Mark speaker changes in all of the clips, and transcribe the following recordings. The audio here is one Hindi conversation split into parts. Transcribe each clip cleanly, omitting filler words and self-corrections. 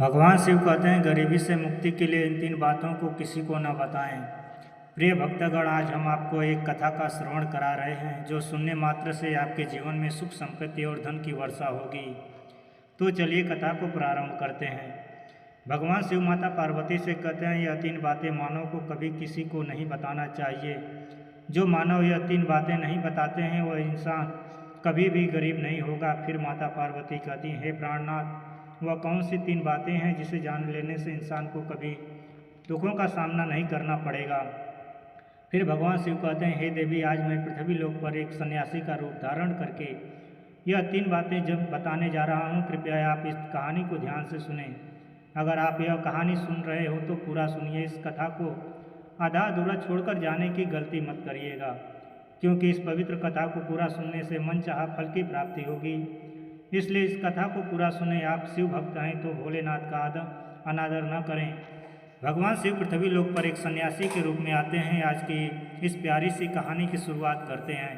Speaker 1: भगवान शिव कहते हैं गरीबी से मुक्ति के लिए इन तीन बातों को किसी को न बताएं। प्रिय भक्तगण, आज हम आपको एक कथा का श्रवण करा रहे हैं जो सुनने मात्र से आपके जीवन में सुख संपत्ति और धन की वर्षा होगी। तो चलिए कथा को प्रारंभ करते हैं। भगवान शिव माता पार्वती से कहते हैं यह तीन बातें मानव को कभी किसी को नहीं बताना चाहिए। जो मानव यह तीन बातें नहीं बताते हैं वह इंसान कभी भी गरीब नहीं होगा। फिर माता पार्वती कहती हैं, हे प्राणनाथ, वह कौन सी तीन बातें हैं जिसे जान लेने से इंसान को कभी दुखों का सामना नहीं करना पड़ेगा। फिर भगवान शिव कहते हैं, हे देवी, आज मैं पृथ्वी लोक पर एक सन्यासी का रूप धारण करके यह तीन बातें जब बताने जा रहा हूँ, कृपया आप इस कहानी को ध्यान से सुने। अगर आप यह कहानी सुन रहे हो तो पूरा सुनिए। इस कथा को आधा अधूरा छोड़कर जाने की गलती मत करिएगा, क्योंकि इस पवित्र कथा को पूरा सुनने से मनचाहा फल की प्राप्ति होगी। इसलिए इस कथा को पूरा सुने। आप शिव भक्त हैं तो भोलेनाथ का अनादर न करें। भगवान शिव पृथ्वी लोक पर एक सन्यासी के रूप में आते हैं। आज की इस प्यारी सी कहानी की शुरुआत करते हैं।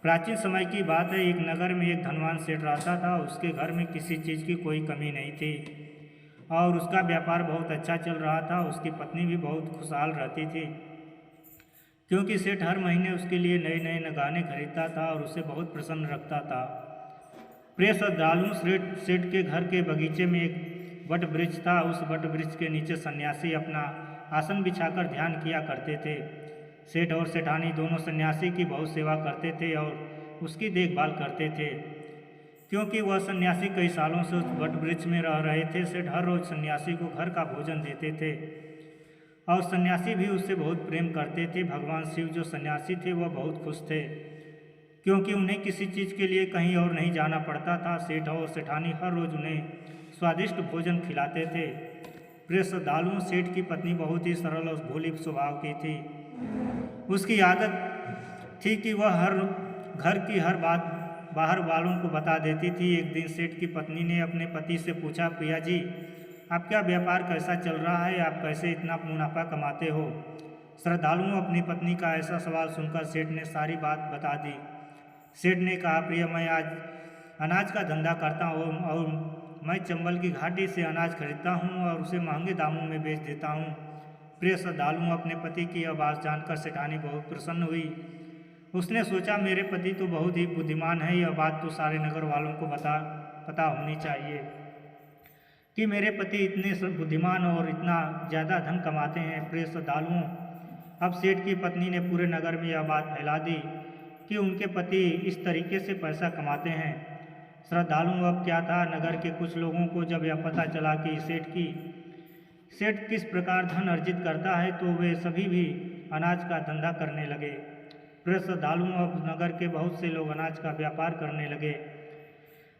Speaker 1: प्राचीन समय की बात है। एक नगर में एक धनवान सेठ रहता था। उसके घर में किसी चीज़ की कोई कमी नहीं थी और उसका व्यापार बहुत अच्छा चल रहा था। उसकी पत्नी भी बहुत खुशहाल रहती थी, क्योंकि सेठ हर महीने उसके लिए नए नए गहने खरीदता था और उसे बहुत प्रसन्न रखता था। प्रिय श्रद्धालु, सेठ के घर के बगीचे में एक वट वृक्ष था। उस वट वृक्ष के नीचे सन्यासी अपना आसन बिछाकर ध्यान किया करते थे। सेठ और सेठानी दोनों सन्यासी की बहुत सेवा करते थे और उसकी देखभाल करते थे। क्योंकि वह सन्यासी कई सालों से उस वट वृक्ष में रह रहे थे, सेठ हर रोज सन्यासी को घर का भोजन देते थे और सन्यासी भी उससे बहुत प्रेम करते थे। भगवान शिव जो सन्यासी थे वह बहुत खुश थे, क्योंकि उन्हें किसी चीज़ के लिए कहीं और नहीं जाना पड़ता था। सेठ और सेठानी हर रोज़ उन्हें स्वादिष्ट भोजन खिलाते थे। प्रिय श्रद्धालुओं, सेठ की पत्नी बहुत ही सरल और भोली स्वभाव की थी। उसकी आदत थी कि वह हर घर की हर बात बाहर वालों को बता देती थी। एक दिन सेठ की पत्नी ने अपने पति से पूछा, प्रिया जी, आपका व्यापार कैसा चल रहा है? आप कैसे इतना मुनाफा कमाते हो? श्रद्धालुओं, अपनी पत्नी का ऐसा सवाल सुनकर सेठ ने सारी बात बता दी। सेठ ने कहा, प्रिय, मैं आज अनाज का धंधा करता हूँ और मैं चंबल की घाटी से अनाज खरीदता हूँ और उसे महंगे दामों में बेच देता हूँ। प्रिय श्रद्धालु, अपने पति की यह बात जानकर सेठानी बहुत प्रसन्न हुई। उसने सोचा, मेरे पति तो बहुत ही बुद्धिमान है, यह बात तो सारे नगर वालों को पता होनी चाहिए कि मेरे पति इतने बुद्धिमान और इतना ज़्यादा धन कमाते हैं। प्रिय श्रद्धालुओं, अब सेठ की पत्नी ने पूरे नगर में यह बात फैला दी कि उनके पति इस तरीके से पैसा कमाते हैं। श्रद्धालुओं, अब क्या था, नगर के कुछ लोगों को जब यह पता चला कि सेठ किस प्रकार धन अर्जित करता है, तो वे सभी भी अनाज का धंधा करने लगे। प्रिय श्रद्धालुओं, अब नगर के बहुत से लोग अनाज का व्यापार करने लगे।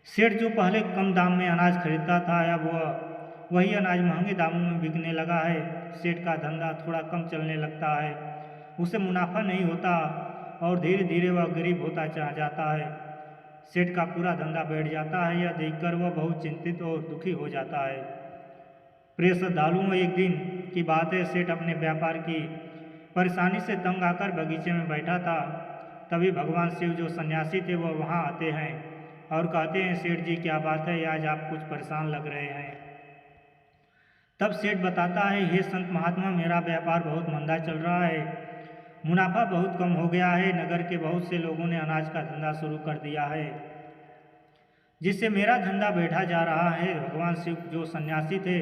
Speaker 1: सेठ जो पहले कम दाम में अनाज खरीदता था, अब वही अनाज महंगे दामों में बिकने लगा है। सेठ का धंधा थोड़ा कम चलने लगता है, उसे मुनाफा नहीं होता और धीरे धीरे वह गरीब होता चला जाता है। सेठ का पूरा धंधा बैठ जाता है। यह देखकर वह बहुत चिंतित और दुखी हो जाता है। प्रिय श्रद्धालुओं, एक दिन की बात है, सेठ अपने व्यापार की परेशानी से तंग आकर बगीचे में बैठा था। तभी भगवान शिव जो सन्यासी थे वह वहाँ आते हैं और कहते हैं, सेठ जी, क्या बात है, आज आप कुछ परेशान लग रहे हैं। तब सेठ बताता है, हे संत महात्मा, मेरा व्यापार बहुत मंदा चल रहा है, मुनाफा बहुत कम हो गया है। नगर के बहुत से लोगों ने अनाज का धंधा शुरू कर दिया है, जिससे मेरा धंधा बैठा जा रहा है। भगवान शिव जो सन्यासी थे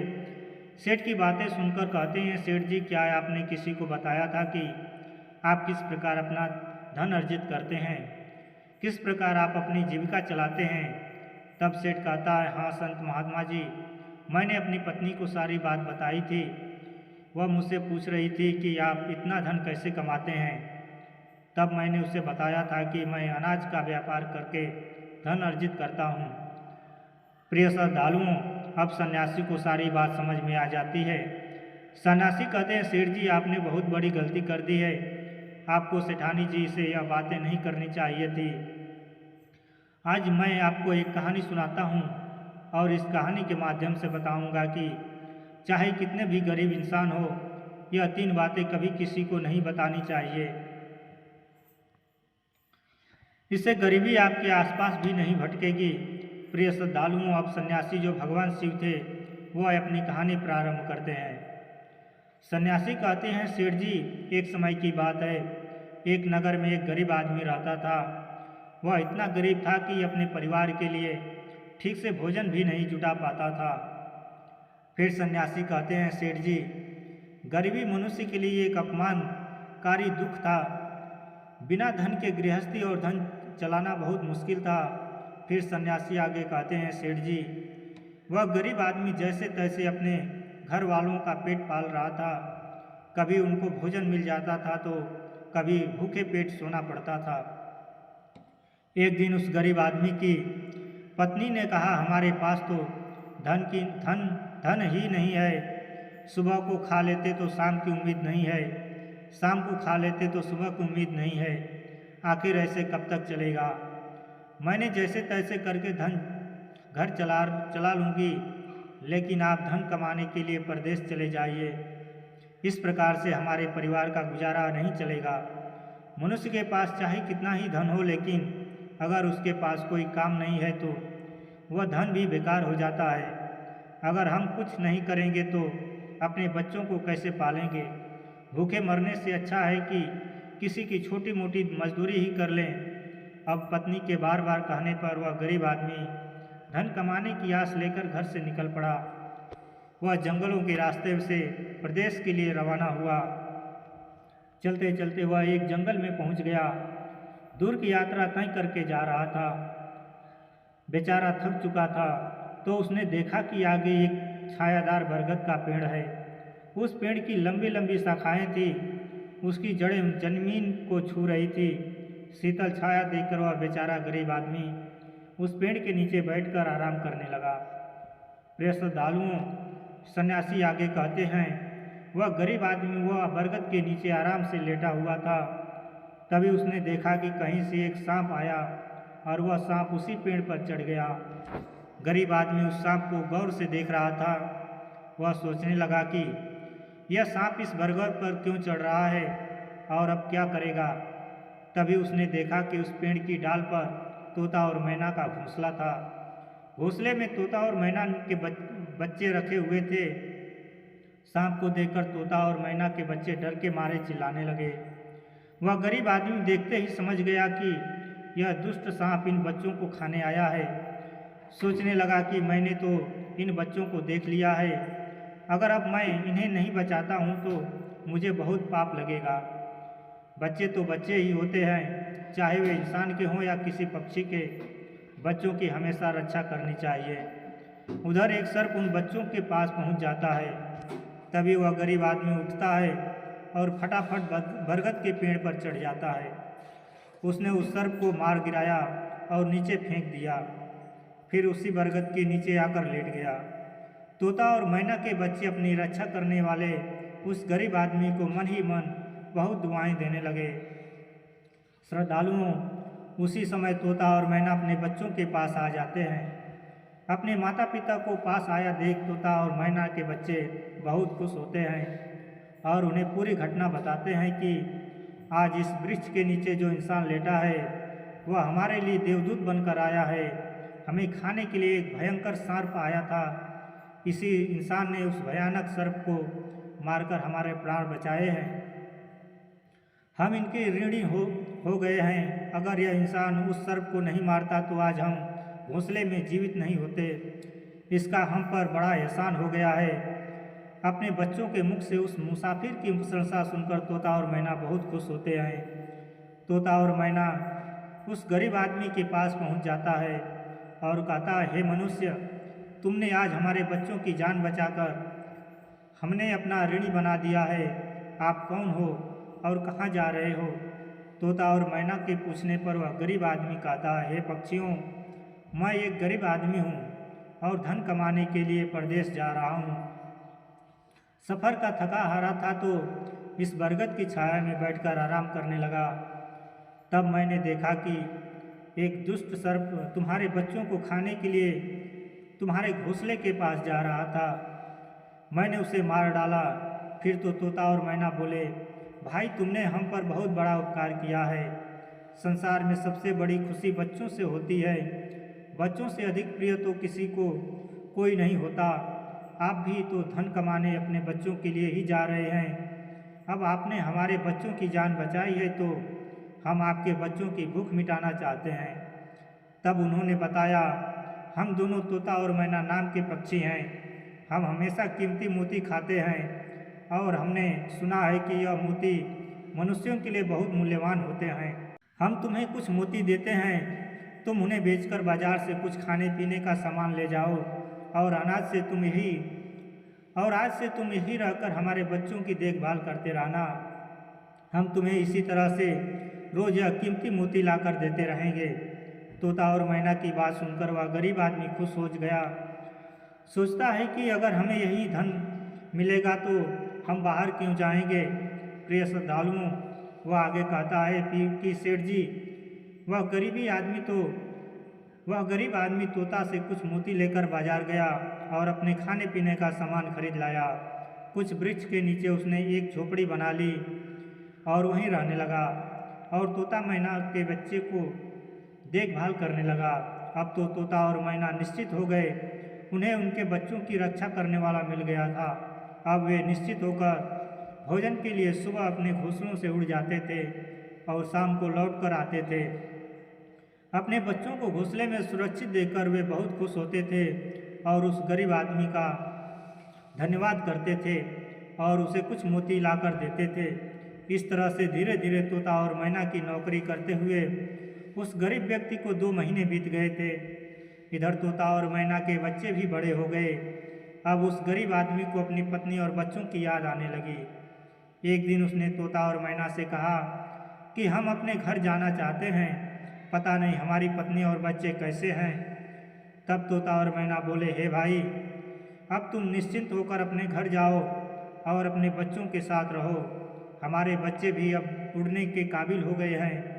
Speaker 1: सेठ की बातें सुनकर कहते हैं, सेठ जी, क्या आपने किसी को बताया था कि आप किस प्रकार अपना धन अर्जित करते हैं, किस प्रकार आप अपनी जीविका चलाते हैं? तब सेठ कहता है, हाँ संत महात्मा जी, मैंने अपनी पत्नी को सारी बात बताई थी। वह मुझसे पूछ रही थी कि आप इतना धन कैसे कमाते हैं। तब मैंने उसे बताया था कि मैं अनाज का व्यापार करके धन अर्जित करता हूँ। प्रिय श्रद्धालुओं, अब सन्यासी को सारी बात समझ में आ जाती है। सन्यासी कहते हैं, सेठ जी, आपने बहुत बड़ी गलती कर दी है। आपको सेठानी जी से यह बातें नहीं करनी चाहिए थी। आज मैं आपको एक कहानी सुनाता हूँ और इस कहानी के माध्यम से बताऊँगा कि चाहे कितने भी गरीब इंसान हो, यह तीन बातें कभी किसी को नहीं बतानी चाहिए। इससे गरीबी आपके आसपास भी नहीं भटकेगी। प्रिय श्रद्धालुओं, अब सन्यासी जो भगवान शिव थे वह अपनी कहानी प्रारंभ करते हैं। सन्यासी कहते हैं, सेठ जी, एक समय की बात है, एक नगर में एक गरीब आदमी रहता था। वह इतना गरीब था कि अपने परिवार के लिए ठीक से भोजन भी नहीं जुटा पाता था। फिर सन्यासी कहते हैं, सेठ जी, गरीबी मनुष्य के लिए एक अपमानकारी दुख था। बिना धन के गृहस्थी और धन चलाना बहुत मुश्किल था। फिर सन्यासी आगे कहते हैं, सेठ जी, वह गरीब आदमी जैसे तैसे अपने घर वालों का पेट पाल रहा था। कभी उनको भोजन मिल जाता था तो कभी भूखे पेट सोना पड़ता था। एक दिन उस गरीब आदमी की पत्नी ने कहा, हमारे पास तो धन ही नहीं है। सुबह को खा लेते तो शाम की उम्मीद नहीं है, शाम को खा लेते तो सुबह की उम्मीद नहीं है। आखिर ऐसे कब तक चलेगा? मैंने जैसे तैसे करके घर चला लूँगी, लेकिन आप धन कमाने के लिए परदेश चले जाइए। इस प्रकार से हमारे परिवार का गुजारा नहीं चलेगा। मनुष्य के पास चाहे कितना ही धन हो, लेकिन अगर उसके पास कोई काम नहीं है तो वह धन भी बेकार हो जाता है। अगर हम कुछ नहीं करेंगे तो अपने बच्चों को कैसे पालेंगे? भूखे मरने से अच्छा है कि किसी की छोटी मोटी मजदूरी ही कर लें। अब पत्नी के बार बार कहने पर वह गरीब आदमी धन कमाने की आस लेकर घर से निकल पड़ा। वह जंगलों के रास्ते से प्रदेश के लिए रवाना हुआ। चलते चलते वह एक जंगल में पहुंच गया। दूर की यात्रा तय करके जा रहा था। बेचारा थक चुका था तो उसने देखा कि आगे एक छायादार बरगद का पेड़ है। उस पेड़ की लंबी लंबी शाखाएं थी, उसकी जड़ें जमीन को छू रही थी। शीतल छाया देखकर वह बेचारा गरीब आदमी उस पेड़ के नीचे बैठकर आराम करने लगा। प्रिय श्रद्धालुओं, सन्यासी आगे कहते हैं, वह गरीब आदमी वह बरगद के नीचे आराम से लेटा हुआ था। तभी उसने देखा कि कहीं से एक सांप आया और वह सांप उसी पेड़ पर चढ़ गया। गरीब आदमी उस सांप को गौर से देख रहा था। वह सोचने लगा कि यह सांप इस बरगद पर क्यों चढ़ रहा है और अब क्या करेगा। तभी उसने देखा कि उस पेड़ की डाल पर तोता और मैना का घोंसला था। घोंसले में तोता और मैना के बच्चे रखे हुए थे। सांप को देखकर तोता और मैना के बच्चे डर के मारे चिल्लाने लगे। वह गरीब आदमी देखते ही समझ गया कि यह दुष्ट सांप इन बच्चों को खाने आया है। सोचने लगा कि मैंने तो इन बच्चों को देख लिया है, अगर अब मैं इन्हें नहीं बचाता हूँ तो मुझे बहुत पाप लगेगा। बच्चे तो बच्चे ही होते हैं, चाहे वे इंसान के हों या किसी पक्षी के। बच्चों की हमेशा रक्षा करनी चाहिए। उधर एक सर्प उन बच्चों के पास पहुँच जाता है। तभी वह गरीब आदमी उठता है और फटाफट बरगद के पेड़ पर चढ़ जाता है। उसने उस सर्प को मार गिराया और नीचे फेंक दिया। फिर उसी बरगद के नीचे आकर लेट गया। तोता और मैना के बच्चे अपनी रक्षा करने वाले उस गरीब आदमी को मन ही मन बहुत दुआएं देने लगे। श्रद्धालुओं, उसी समय तोता और मैना अपने बच्चों के पास आ जाते हैं। अपने माता पिता को पास आया देख तोता और मैना के बच्चे बहुत खुश होते हैं और उन्हें पूरी घटना बताते हैं कि आज इस वृक्ष के नीचे जो इंसान लेटा है वह हमारे लिए देवदूत बनकर आया है। हमें खाने के लिए एक भयंकर सर्प आया था। इसी इंसान ने उस भयानक सर्प को मारकर हमारे प्राण बचाए हैं। हम इनके ऋणी हो गए हैं। अगर यह इंसान उस सर्प को नहीं मारता तो आज हम घोंसले में जीवित नहीं होते। इसका हम पर बड़ा एहसान हो गया है। अपने बच्चों के मुख से उस मुसाफिर की प्रशंसा सुनकर तोता और मैना बहुत खुश होते हैं। तोता और मैना उस गरीब आदमी के पास पहुंच जाता है और कहता है, हे मनुष्य, तुमने आज हमारे बच्चों की जान बचाकर हमने अपना ऋणी बना दिया है। आप कौन हो और कहाँ जा रहे हो? तोता और मैना के पूछने पर वह गरीब आदमी कहता है, हे पक्षियों, मैं एक गरीब आदमी हूँ और धन कमाने के लिए परदेश जा रहा हूँ। सफ़र का थका हारा था तो इस बरगद की छाया में बैठकर आराम करने लगा। तब मैंने देखा कि एक दुष्ट सर्प तुम्हारे बच्चों को खाने के लिए तुम्हारे घोंसले के पास जा रहा था। मैंने उसे मार डाला। फिर तो तोता और मैना बोले, भाई, तुमने हम पर बहुत बड़ा उपकार किया है। संसार में सबसे बड़ी खुशी बच्चों से होती है। बच्चों से अधिक प्रिय तो किसी को कोई नहीं होता। आप भी तो धन कमाने अपने बच्चों के लिए ही जा रहे हैं। अब आपने हमारे बच्चों की जान बचाई है तो हम आपके बच्चों की भूख मिटाना चाहते हैं। तब उन्होंने बताया, हम दोनों तोता और मैना नाम के पक्षी हैं। हम हमेशा कीमती मोती खाते हैं और हमने सुना है कि यह मोती मनुष्यों के लिए बहुत मूल्यवान होते हैं। हम तुम्हें कुछ मोती देते हैं, तुम उन्हें बेचकर बाजार से कुछ खाने पीने का सामान ले जाओ और आज से तुम यही रहकर हमारे बच्चों की देखभाल करते रहना। हम तुम्हें इसी तरह से रोज यह कीमती मोती लाकर देते रहेंगे। तोता और मैना की बात सुनकर वह गरीब आदमी खुश हो गया। सोचता है कि अगर हमें यही धन मिलेगा तो हम बाहर क्यों जाएंगे। प्रिय श्रद्धालुओं, वह आगे कहता है कि सेठ जी, वह गरीब आदमी तोता से कुछ मोती लेकर बाजार गया और अपने खाने पीने का सामान खरीद लाया। कुछ वृक्ष के नीचे उसने एक झोपड़ी बना ली और वहीं रहने लगा और तोता मैना के बच्चे को देखभाल करने लगा। अब तो तोता और मैना निश्चित हो गए, उन्हें उनके बच्चों की रक्षा करने वाला मिल गया था। अब वे निश्चित होकर भोजन के लिए सुबह अपने घोंसलों से उड़ जाते थे और शाम को लौट कर आते थे। अपने बच्चों को घोंसले में सुरक्षित देखकर वे बहुत खुश होते थे और उस गरीब आदमी का धन्यवाद करते थे और उसे कुछ मोती लाकर देते थे। इस तरह से धीरे धीरे तोता और मैना की नौकरी करते हुए उस गरीब व्यक्ति को 2 महीने बीत गए थे। इधर तोता और मैना के बच्चे भी बड़े हो गए। अब उस गरीब आदमी को अपनी पत्नी और बच्चों की याद आने लगी। एक दिन उसने तोता और मैना से कहा कि हम अपने घर जाना चाहते हैं, पता नहीं हमारी पत्नी और बच्चे कैसे हैं। तब तोता और मैना बोले, हे भाई, अब तुम निश्चिंत होकर अपने घर जाओ और अपने बच्चों के साथ रहो। हमारे बच्चे भी अब उड़ने के काबिल हो गए हैं,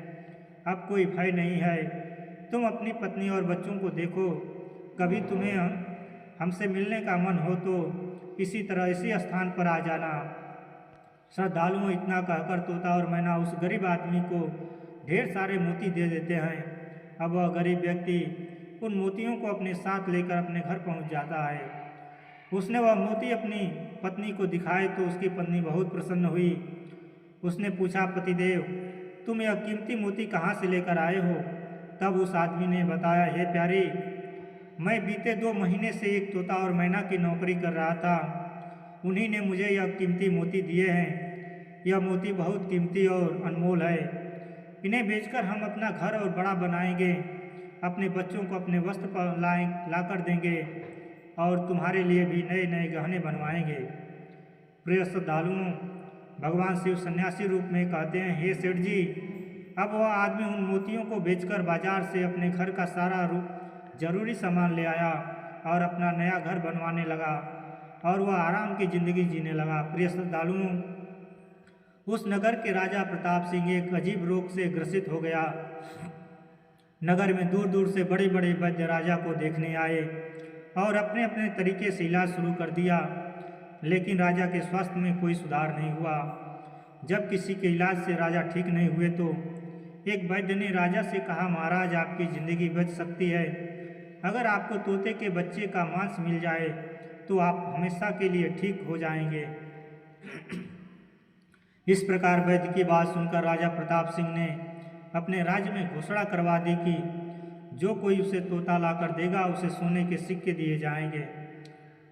Speaker 1: अब कोई भय नहीं है। तुम अपनी पत्नी और बच्चों को देखो, कभी तुम्हें हमसे मिलने का मन हो तो इसी स्थान पर आ जाना। श्रद्धालुओं, इतना कहकर तोता और मैना उस गरीब आदमी को ढेर सारे मोती दे देते हैं। अब वह गरीब व्यक्ति उन मोतियों को अपने साथ लेकर अपने घर पहुंच जाता है। उसने वह मोती अपनी पत्नी को दिखाए तो उसकी पत्नी बहुत प्रसन्न हुई। उसने पूछा, पतिदेव, तुम यह कीमती मोती कहाँ से लेकर आए हो? तब उस आदमी ने बताया, हे प्यारी, मैं बीते 2 महीने से एक तोता और मैना की नौकरी कर रहा था। उन्हीं ने मुझे यह कीमती मोती दिए हैं। यह मोती बहुत कीमती और अनमोल है। इन्हें बेचकर हम अपना घर और बड़ा बनाएंगे, अपने बच्चों को अपने वस्त्र पर लाकर देंगे और तुम्हारे लिए भी नए नए गहने बनवाएंगे। प्रिय श्रद्धालुओं, भगवान शिव सन्यासी रूप में कहते हैं, हे सेठ जी, अब वह आदमी उन मोतियों को बेचकर बाजार से अपने घर का सारा जरूरी सामान ले आया और अपना नया घर बनवाने लगा और वह आराम की जिंदगी जीने लगा। प्रिय श्रद्धालुओं, उस नगर के राजा प्रताप सिंह एक अजीब रोग से ग्रसित हो गया। नगर में दूर दूर से बड़े बड़े वैद्य राजा को देखने आए और अपने अपने तरीके से इलाज शुरू कर दिया, लेकिन राजा के स्वास्थ्य में कोई सुधार नहीं हुआ। जब किसी के इलाज से राजा ठीक नहीं हुए तो एक वैद्य ने राजा से कहा, महाराज, आपकी जिंदगी बच सकती है। अगर आपको तोते के बच्चे का मांस मिल जाए तो आप हमेशा के लिए ठीक हो जाएंगे। इस प्रकार वैद्य की बात सुनकर राजा प्रताप सिंह ने अपने राज्य में घोषणा करवा दी कि जो कोई उसे तोता लाकर देगा उसे सोने के सिक्के दिए जाएंगे।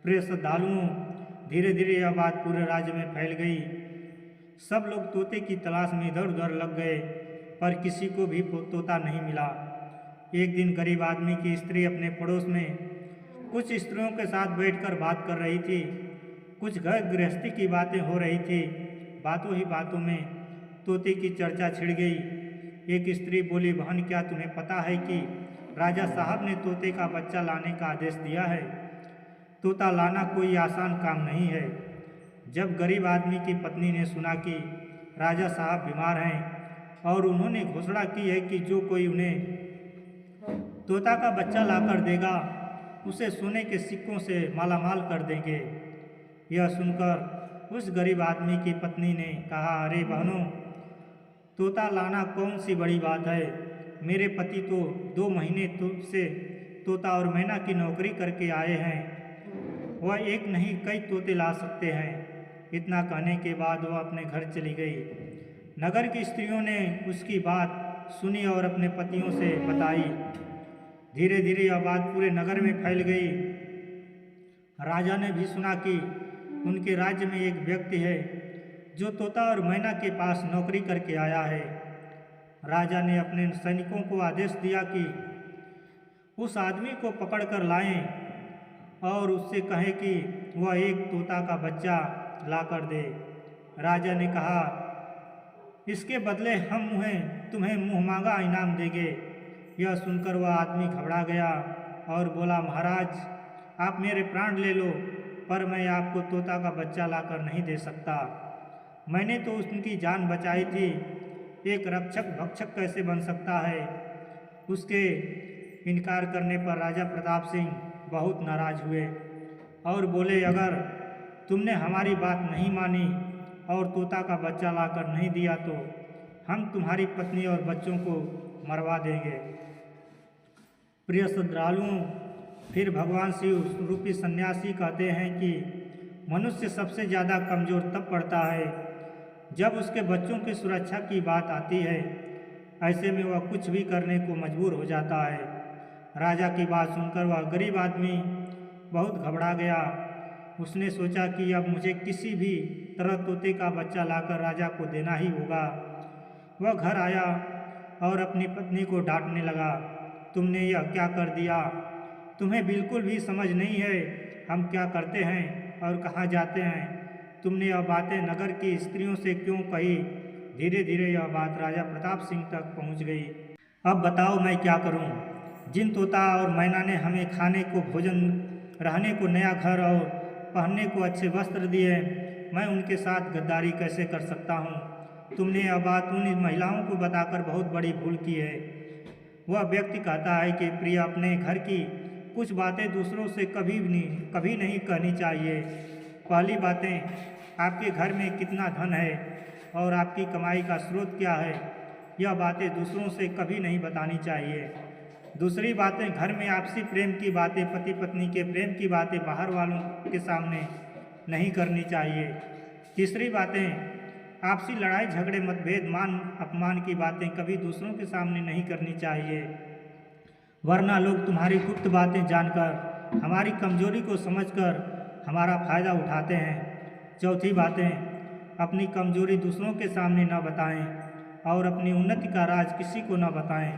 Speaker 1: प्रिय श्रद्धालुओं, धीरे धीरे यह बात पूरे राज्य में फैल गई। सब लोग तोते की तलाश में इधर उधर लग गए, पर किसी को भी तोता नहीं मिला। एक दिन गरीब आदमी की स्त्री अपने पड़ोस में कुछ स्त्रियों के साथ बैठकर बात कर रही थी। कुछ घर गृहस्थी की बातें हो रही थी। बातों ही बातों में तोते की चर्चा छिड़ गई। एक स्त्री बोली, बहन, क्या तुम्हें पता है कि राजा साहब ने तोते का बच्चा लाने का आदेश दिया है? तोता लाना कोई आसान काम नहीं है। जब गरीब आदमी की पत्नी ने सुना कि राजा साहब बीमार हैं और उन्होंने घोषणा की है कि जो कोई उन्हें तोता का बच्चा लाकर देगा उसे सोने के सिक्कों से मालामाल कर देंगे। यह सुनकर उस गरीब आदमी की पत्नी ने कहा, अरे बहनों, तोता लाना कौन सी बड़ी बात है। मेरे पति तो 2 महीने से तोता और मैना की नौकरी करके आए हैं वह एक नहीं कई तोते ला सकते हैं। इतना कहने के बाद वह अपने घर चली गई। नगर की स्त्रियों ने उसकी बात सुनी और अपने पतियों से बताई। धीरे धीरे यह बात पूरे नगर में फैल गई। राजा ने भी सुना कि उनके राज्य में एक व्यक्ति है जो तोता और मैना के पास नौकरी करके आया है। राजा ने अपने सैनिकों को आदेश दिया कि उस आदमी को पकड़कर लाएं और उससे कहें कि वह एक तोता का बच्चा लाकर दे। राजा ने कहा, इसके बदले हम तुम्हें मुँह मांगा इनाम देंगे। यह सुनकर वह आदमी घबरा गया और बोला, महाराज, आप मेरे प्राण ले लो, पर मैं आपको तोता का बच्चा लाकर नहीं दे सकता। मैंने तो उनकी जान बचाई थी। एक रक्षक भक्षक कैसे बन सकता है? उसके इनकार करने पर राजा प्रताप सिंह बहुत नाराज हुए और बोले, अगर तुमने हमारी बात नहीं मानी और तोता का बच्चा लाकर नहीं दिया तो हम तुम्हारी पत्नी और बच्चों को मरवा देंगे। प्रिय श्रद्धालुओं, फिर भगवान शिव रूपी सन्यासी कहते हैं कि मनुष्य सबसे ज़्यादा कमज़ोर तब पड़ता है जब उसके बच्चों की सुरक्षा की बात आती है। ऐसे में वह कुछ भी करने को मजबूर हो जाता है। राजा की बात सुनकर वह गरीब आदमी बहुत घबरा गया। उसने सोचा कि अब मुझे किसी भी तरह तोते का बच्चा लाकर राजा को देना ही होगा। वह घर आया और अपनी पत्नी को डांटने लगा, तुमने यह क्या कर दिया? तुम्हें बिल्कुल भी समझ नहीं है हम क्या करते हैं और कहाँ जाते हैं। तुमने यह बातें नगर की स्त्रियों से क्यों कही? धीरे धीरे यह बात राजा प्रताप सिंह तक पहुँच गई। अब बताओ मैं क्या करूँ? जिन तोता और मैना ने हमें खाने को भोजन, रहने को नया घर और पहनने को अच्छे वस्त्र दिए, मैं उनके साथ गद्दारी कैसे कर सकता हूँ? तुमने यह बात उन महिलाओं को बताकर बहुत बड़ी भूल की है। वह व्यक्ति कहता है कि प्रिय, अपने घर की कुछ बातें दूसरों से कभी नहीं कहनी चाहिए। पहली बातें, आपके घर में कितना धन है और आपकी कमाई का स्रोत क्या है, यह बातें दूसरों से कभी नहीं बतानी चाहिए। दूसरी बातें, घर में आपसी प्रेम की बातें, पति पत्नी के प्रेम की बातें बाहर वालों के सामने नहीं करनी चाहिए। तीसरी बातें, आपसी लड़ाई झगड़े, मतभेद, मान अपमान की बातें कभी दूसरों के सामने नहीं करनी चाहिए, वरना लोग तुम्हारी गुप्त बातें जानकर, हमारी कमजोरी को समझकर हमारा फ़ायदा उठाते हैं। चौथी बातें, अपनी कमजोरी दूसरों के सामने न बताएं और अपनी उन्नति का राज किसी को न बताएं।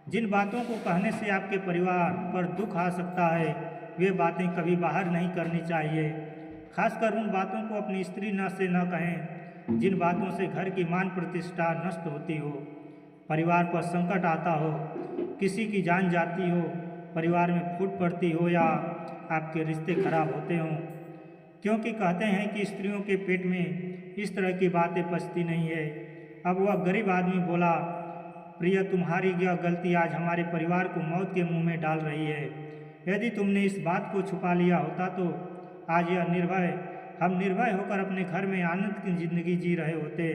Speaker 1: जिन बातों को कहने से आपके परिवार पर दुख आ सकता है, वे बातें कभी बाहर नहीं करनी चाहिए। खासकर उन बातों को अपनी स्त्री से न कहें जिन बातों से घर की मान प्रतिष्ठा नष्ट होती हो, परिवार पर संकट आता हो, किसी की जान जाती हो, परिवार में फूट पड़ती हो या आपके रिश्ते खराब होते हों। क्योंकि कहते हैं कि स्त्रियों के पेट में इस तरह की बातें पचती नहीं है। अब वह गरीब आदमी बोला, प्रिय, तुम्हारी यह गलती आज हमारे परिवार को मौत के मुंह में डाल रही है। यदि तुमने इस बात को छुपा लिया होता तो आज हम निर्भय होकर अपने घर में आनंद की जिंदगी जी रहे होते।